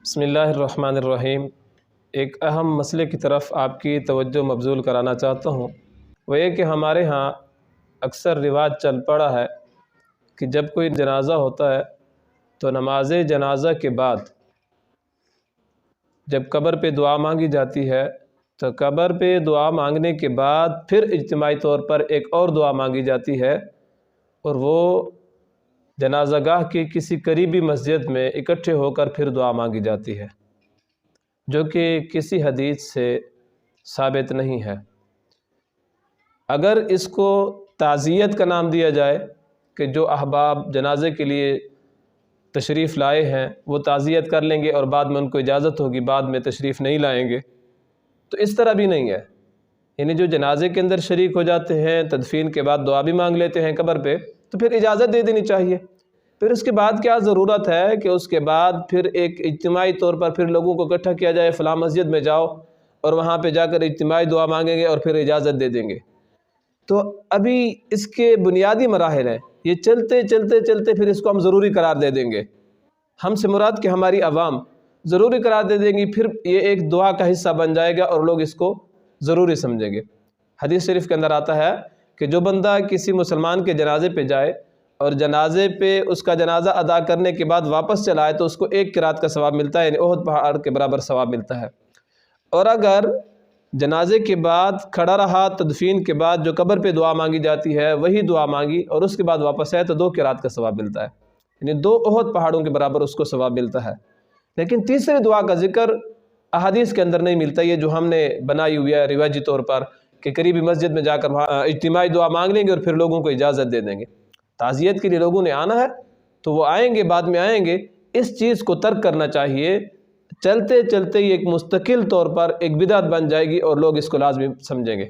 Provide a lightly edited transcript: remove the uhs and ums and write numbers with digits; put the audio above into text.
بسم اللہ الرحمن الرحیم۔ ایک اہم مسئلے کی طرف آپ کی توجہ مبذول کرانا چاہتا ہوں، وہ یہ کہ ہمارے ہاں اکثر رواج چل پڑا ہے کہ جب کوئی جنازہ ہوتا ہے تو نماز جنازہ کے بعد جب قبر پہ دعا مانگی جاتی ہے تو قبر پہ دعا مانگنے کے بعد پھر اجتماعی طور پر ایک اور دعا مانگی جاتی ہے، اور وہ جنازہ گاہ کی کسی قریبی مسجد میں اکٹھے ہو کر پھر دعا مانگی جاتی ہے، جو کہ کسی حدیث سے ثابت نہیں ہے۔ اگر اس کو تعزیت کا نام دیا جائے کہ جو احباب جنازے کے لیے تشریف لائے ہیں وہ تعزیت کر لیں گے اور بعد میں ان کو اجازت ہوگی، بعد میں تشریف نہیں لائیں گے، تو اس طرح بھی نہیں ہے۔ یعنی جو جنازے کے اندر شریک ہو جاتے ہیں، تدفین کے بعد دعا بھی مانگ لیتے ہیں قبر پہ، تو پھر اجازت دے دینی چاہیے۔ پھر اس کے بعد کیا ضرورت ہے کہ اس کے بعد پھر ایک اجتماعی طور پر پھر لوگوں کو اکٹھا کیا جائے، فلاں مسجد میں جاؤ اور وہاں پہ جا کر اجتماعی دعا مانگیں گے اور پھر اجازت دے دیں گے۔ تو ابھی اس کے بنیادی مراحل ہیں، یہ چلتے چلتے چلتے پھر اس کو ہم ضروری قرار دے دیں گے۔ ہم سے مراد کہ ہماری عوام ضروری قرار دے دیں گی، پھر یہ ایک دعا کا حصہ بن جائے گا اور لوگ اس کو ضروری سمجھیں گے۔ حدیث شریف کے اندر آتا ہے کہ جو بندہ کسی مسلمان کے جنازے پہ جائے اور جنازے پہ اس کا جنازہ ادا کرنے کے بعد واپس چلا آئے تو اس کو ایک قرات کا ثواب ملتا ہے، یعنی احد پہاڑ کے برابر ثواب ملتا ہے۔ اور اگر جنازے کے بعد کھڑا رہا، تدفین کے بعد جو قبر پہ دعا مانگی جاتی ہے وہی دعا مانگی اور اس کے بعد واپس آئے تو 2 قرات کا ثواب ملتا ہے، یعنی 2 احد پہاڑوں کے برابر اس کو ثواب ملتا ہے۔ لیکن تیسری دعا کا ذکر احادیث کے اندر نہیں ملتا، یہ جو ہم نے بنائی ہوئی ہے رواجی طور پر کہ قریبی مسجد میں جا کر اجتماعی دعا مانگ لیں گے اور پھر لوگوں کو اجازت دے دیں گے۔ تعزیت کے لیے لوگوں نے آنا ہے تو وہ آئیں گے، بعد میں آئیں گے، اس چیز کو ترک کرنا چاہیے۔ چلتے چلتے یہ ایک مستقل طور پر ایک بدعت بن جائے گی اور لوگ اس کو لازمی سمجھیں گے۔